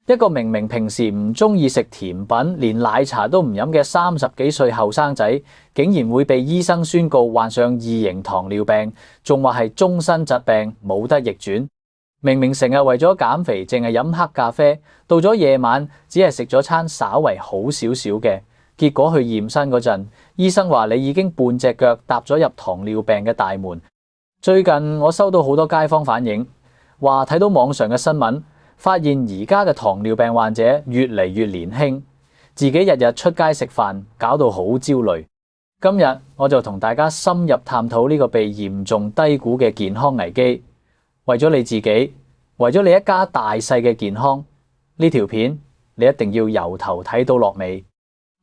一個明明平時唔中意食甜品，連奶茶都唔飲嘅30幾歲後生仔，竟然會被醫生宣告患上2型糖尿病，仲話係終身疾病，冇得逆轉。明明成日為咗減肥，淨係飲黑咖啡，到咗夜晚只係食咗餐稍為好少少嘅，結果去驗身嗰陣，醫生話你已經半隻腳踏咗入糖尿病嘅大門。最近我收到好多街坊反映，話睇到網上嘅新聞，發現而家嘅糖尿病患者越嚟越年輕，自己日日出街食飯，搞到好焦慮。今日我就同大家深入探討呢個被嚴重低估嘅健康危機。為咗你自己，為咗你一家大細嘅健康，呢條片你一定要由頭睇到落尾。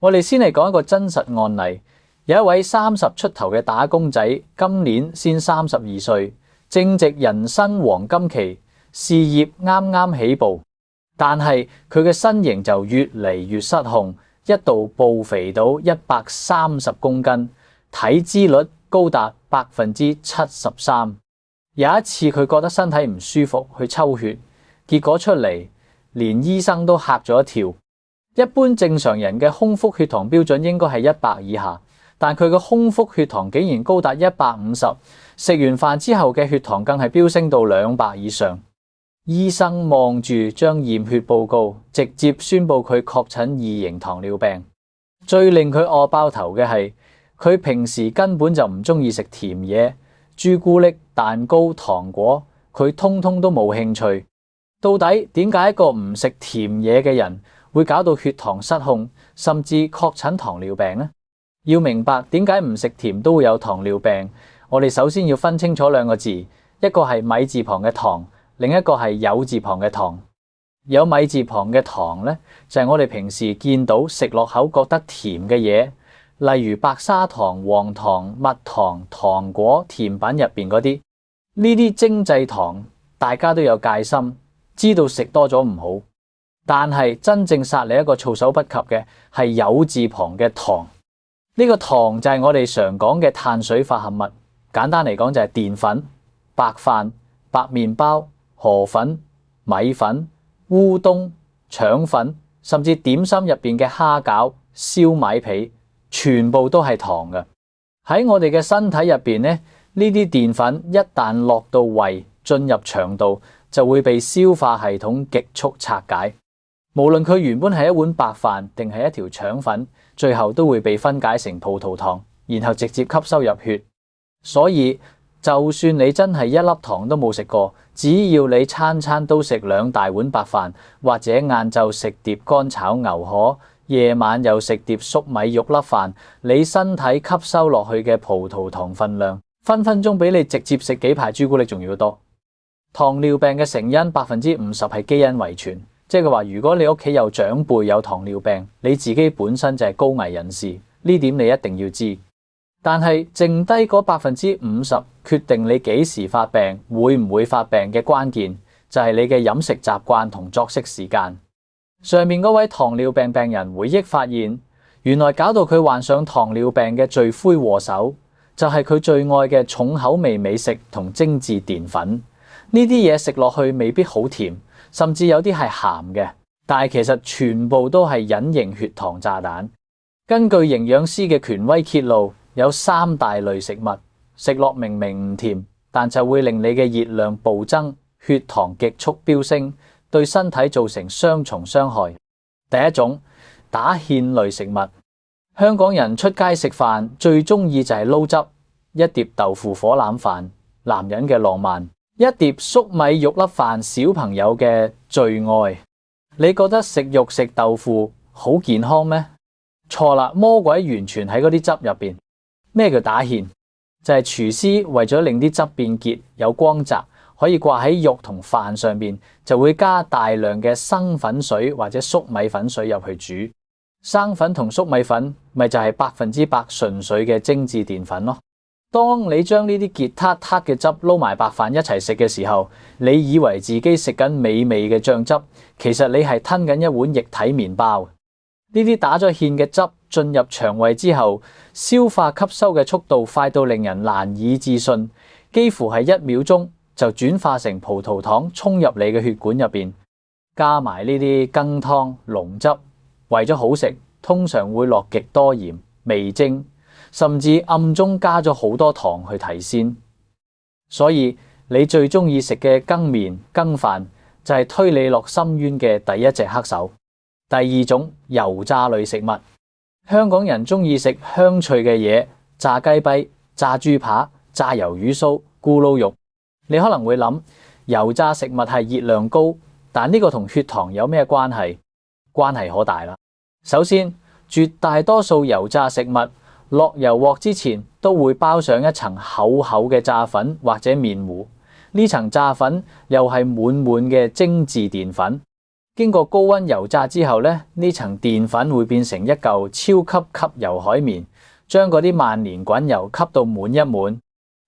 我哋先嚟講一個真實案例，有一位30出頭嘅打工仔，今年先32歲，正值人生黃金期，事業啱啱起步，但係佢嘅身形就越嚟越失控，一度暴肥到130公斤，體脂率高達73%。有一次佢覺得身體唔舒服，去抽血，結果出嚟連醫生都嚇咗一跳。一般正常人嘅空腹血糖標準應該係100以下，但佢嘅空腹血糖竟然高達150，食完飯之後嘅血糖更係飆升到200以上。醫生望住張驗血報告，直接宣布佢確診2型糖尿病。最令佢餓爆頭嘅係，佢平時根本就唔中意食甜嘢，朱古力、蛋糕、糖果，佢通通都冇興趣。到底點解一個唔食甜嘢嘅人會搞到血糖失控，甚至確診糖尿病呢？要明白點解唔食甜都會有糖尿病，我哋首先要分清楚兩個字，一個係米字旁嘅糖，另一個係酉字旁嘅糖。有米字旁嘅糖呢，就係我哋平時見到食落口覺得甜嘅嘢，例如白砂糖、黃糖、蜜糖、糖果、甜品入邊嗰啲。呢啲精製糖大家都有戒心，知道食多咗唔好。但係真正殺你一個措手不及嘅係酉字旁嘅糖。呢個糖就係我哋常講嘅碳水化合物，簡單嚟講就係澱粉、白飯、白麵包、河粉、米粉、烏冬、腸粉，甚至點心入邊嘅蝦餃、燒米皮，全部都係糖嘅。喺我哋嘅身體入邊呢，呢啲澱粉一旦落到胃，進入腸道，就會被消化系統極速拆解。無論佢原本係一碗白飯定係一條腸粉，最後都會被分解成葡萄糖，然後直接吸收入血。所以就算你真係一粒糖都冇食過，只要你餐餐都食2大碗白飯，或者晏晝食碟乾炒牛河，夜晚又食碟粟米肉粒飯，你身體吸收落去嘅葡萄糖分量，分分鐘比你直接食幾排朱古力仲要多。糖尿病嘅成因50%係基因遺傳，即係話如果你屋企有長輩有糖尿病，你自己本身就係高危人士，呢點你一定要知。但係剩低嗰50%決定你幾時發病、會唔會發病嘅關鍵，就係你嘅飲食習慣同作息時間。上面嗰位糖尿病病人回憶發現，原來搞到佢患上糖尿病嘅罪魁禍首，就係佢最愛嘅重口味美食同精緻澱粉。呢啲嘢食落去未必好甜，甚至有啲係鹹嘅，但係其實全部都係隱形血糖炸彈。根據營養師嘅權威揭露，有3大類食物，食落明明唔甜，但就會令你嘅熱量暴增，血糖極速飆升，對身體造成雙重傷害。第一種，打芡類食物。香港人出街食飯最中意就係撈汁，一碟豆腐火腩飯，男人嘅浪漫；一碟粟米肉粒飯，小朋友嘅最愛。你覺得食肉食豆腐好健康咩？錯啦，魔鬼完全喺嗰啲汁入邊。咩叫打芡？就係廚師為咗令啲汁變結有光澤，可以掛喺肉同飯上邊，就會加大量嘅生粉水或者粟米粉水入去煮。生粉同粟米粉咪就係100%純粹嘅精緻澱粉咯。當你將呢啲結撻撻嘅汁撈埋白飯一齊食嘅時候，你以為自己食緊美味嘅醬汁，其實你係吞緊一碗液體麵包。呢啲打咗芡嘅汁進入腸胃之後，消化吸收嘅速度快到令人難以置信，幾乎係1秒鐘就轉化成葡萄糖衝入你嘅血管入邊。加埋呢啲羹湯、濃汁，為咗好食，通常會落極多鹽、味精，甚至暗中加咗好多糖去提鮮。所以你最中意食嘅羹麵、羹飯就係推你落深淵嘅第一隻黑手。第二種，油炸類食物。香港人中意食香脆嘅嘢，炸雞髀、炸豬扒、炸魷魚鬚、咕嚕肉。你可能會諗，油炸食物係熱量高，但呢個同血糖有咩關係？關係可大啦。首先，絕大多數油炸食物落油鑊之前都會包上一層厚厚嘅炸粉或者麵糊，呢層炸粉又係滿滿嘅精緻澱粉。經過高溫油炸之後呢，呢層澱粉會變成一嚿超級吸油海綿，將嗰啲萬年滾油吸到滿一滿。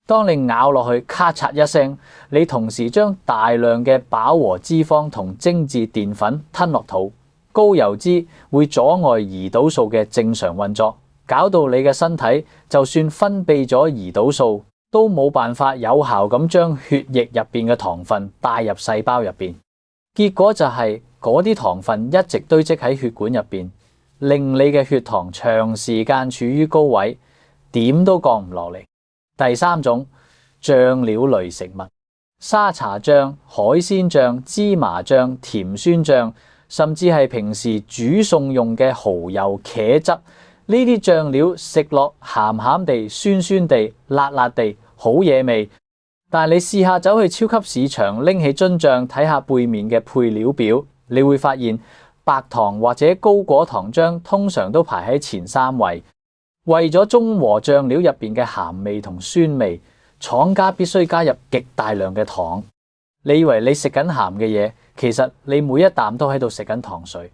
當你咬落去，咔嚓一聲，你同時將大量嘅飽和脂肪同精緻澱粉吞落肚。高油脂會阻礙胰島素嘅正常運作，搞到你嘅身體就算分泌咗胰島素，都冇辦法有效咁將血液入邊嘅糖分帶入細胞入邊。結果就係嗰啲糖分一直堆積喺血管入邊，令你嘅血糖長時間處於高位，點都降唔落嚟。第三種，醬料類食物，沙茶醬、海鮮醬、芝麻醬、甜酸醬，甚至係平時煮餸用嘅蠔油、茄汁，呢啲醬料食落鹹鹹地、酸酸地、辣辣地，好惹味。但係你試下走去超級市場拎起樽醬睇下背面嘅配料表，你會發現白糖或者高果糖漿通常都排喺前3位。為咗中和醬料入邊嘅鹹味同酸味，廠家必須加入極大量嘅糖。你以為你食緊鹹嘅嘢，其實你每一啖都喺度食緊糖水。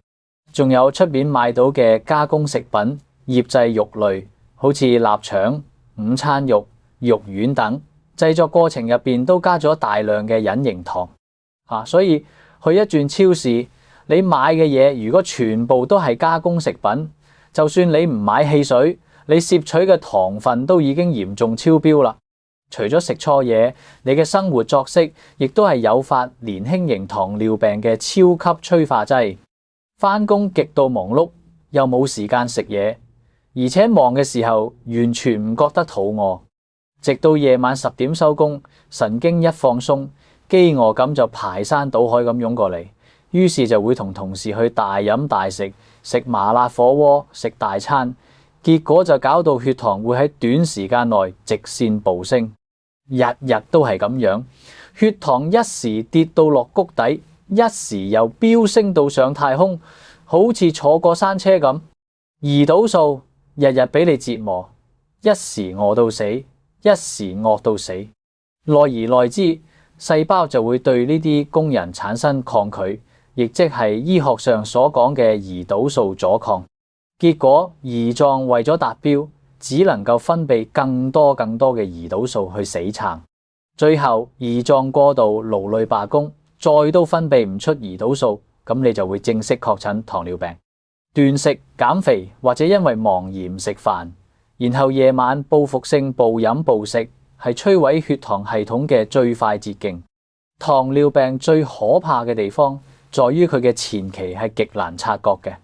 仲有出面買到嘅加工食品、醃製肉類，好似臘腸、午餐肉、肉丸等，製作過程入邊都加咗大量嘅隱形糖。所以去一轉超市，你買嘅嘢如果全部都係加工食品，就算你唔買汽水，你攝取嘅糖分都已經嚴重超標啦。除咗食錯嘢，你嘅生活作息亦都係誘發年輕型糖尿病嘅超級催化劑。返工極度忙碌，又冇時間食嘢，而且忙嘅時候完全唔覺得肚餓，直到夜晚10點收工，神經一放鬆，飢餓感就排山倒海咁湧過嚟，於是就會同同事去大飲大食，食麻辣火鍋，食大餐。結果就搞到血糖會喺短時間內直線暴升，日日都係咁樣，血糖一時跌到落谷底，一時又飆升到上太空，好似坐過山車咁。胰島素日日俾你折磨，一時餓到死，一時餓到死，耐而耐之，細胞就會對呢啲工人產生抗拒，亦即係醫學上所講嘅胰島素阻抗。結果胰臟為咗達標，只能夠分泌更多嘅胰島素去死撐，最後胰臟過度勞累罷工，再都分泌唔出胰島素，咁你就會正式確診糖尿病。斷食減肥或者因為忙而唔食飯，然後夜晚報復性暴飲暴食，係摧毀血糖系統嘅最快捷徑。糖尿病最可怕嘅地方在於佢嘅前期係極難察覺嘅。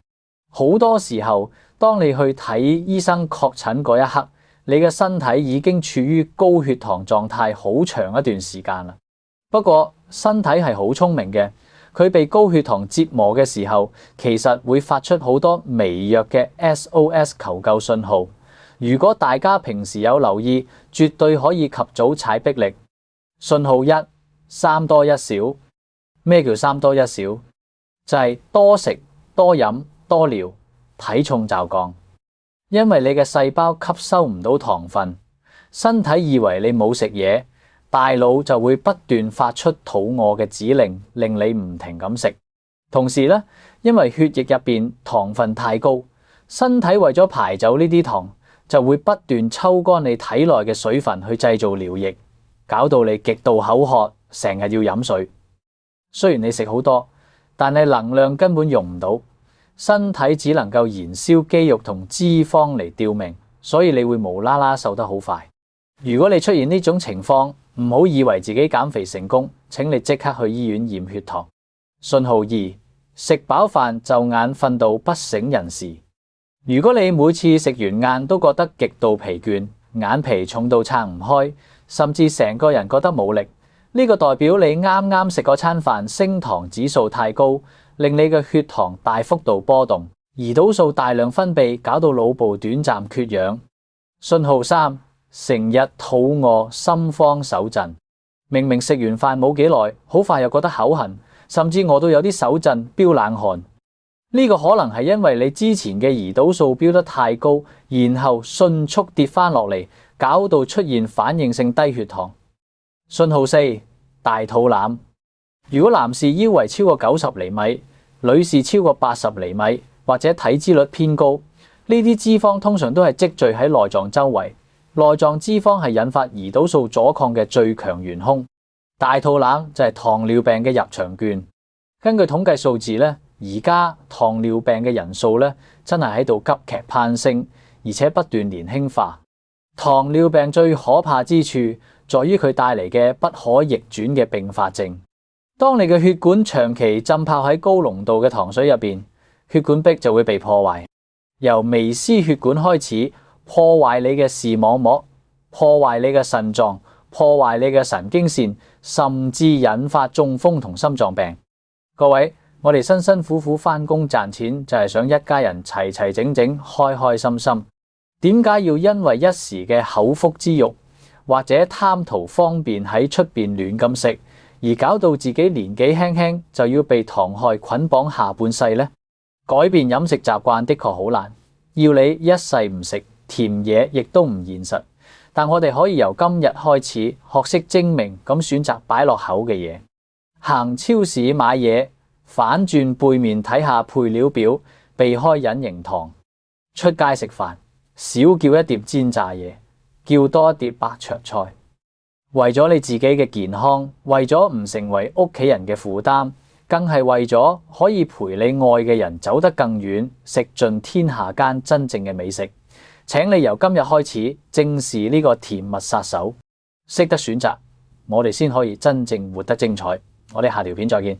好多時候，當你去睇醫生確診嗰一刻，你嘅身體已經處於高血糖狀態好長一段時間啦。不過身體係好聰明嘅，佢被高血糖折磨嘅時候，其實會發出好多微弱嘅 SOS 求救信號。如果大家平時有留意，絕對可以及早踩迫力。信號1：三多一少。咩叫三多一少？就係多食、多飲、多尿，體重驟降。因為你嘅細胞吸收唔到糖分，身體以為你冇食嘢，大腦就會不斷發出肚餓嘅指令，令你唔停咁食。同時咧，因為血液入邊糖分太高，身體為咗排走呢啲糖，就會不斷抽乾你體內嘅水分去製造尿液，搞到你極度口渴，成日要飲水。雖然你食好多，但係能量根本用唔到。身體只能夠燃燒肌肉同脂肪嚟吊命，所以你會無啦啦瘦得好快。如果你出現呢種情況，唔好以為自己減肥成功，請你即刻去醫院驗血糖。信號二，食飽飯就眼瞓到不省人事。如果你每次食完晏都覺得極度疲倦，眼皮重到撐唔開，甚至成個人覺得冇力，呢個代表你啱啱食嗰餐飯升糖指數太高，令你嘅血糖大幅度波動，胰島素大量分泌，搞到腦部短暫缺氧。信號三，成日肚餓、心慌手震。明明食完飯冇幾耐，好快又覺得口痕，甚至餓到有啲手震、飆冷汗。呢個可能係因為你之前嘅胰島素飆得太高，然後迅速跌翻落嚟，搞到出現反應性低血糖。信號四，大肚腩。如果男士腰圍超過90厘米，女士超過80厘米，或者體脂率偏高，呢啲脂肪通常都係積聚喺內臟周圍。內臟脂肪係引發胰島素阻抗嘅最強元兇。大肚腩就係糖尿病嘅入場券。根據統計數字咧，而家糖尿病嘅人數咧真係喺度急劇攀升，而且不斷年輕化。糖尿病最可怕之處在於佢帶嚟嘅不可逆轉嘅併發症。當你嘅血管長期浸泡喺高濃度嘅糖水入邊，血管壁就會被破壞，由微絲血管開始破壞你嘅視網膜，破壞你嘅腎臟，破壞你嘅神經線，甚至引發中風同心臟病。各位，我哋辛辛苦苦返工賺錢，就係想一家人齊齊整整、開開心心。點解要因為一時嘅口腹之欲，或者貪圖方便喺出邊亂咁食，而搞到自己年紀輕輕就要被糖害捆綁下半世呢？改變飲食習慣的確好難，要你一世唔食甜嘢亦都唔現實。但我哋可以由今日開始學識精明咁選擇擺落口嘅嘢。行超市買嘢，反轉背面睇下配料表，避開隱形糖。出街食飯，少叫一碟煎炸嘢，叫多一碟白灼菜。為咗你自己嘅健康，為咗唔成為屋企人嘅負擔，更係為咗可以陪你愛嘅人走得更遠，食盡天下間真正嘅美食。請你由今日開始正視呢個甜蜜殺手，識得選擇，我哋先可以真正活得精彩。我哋下條片再見。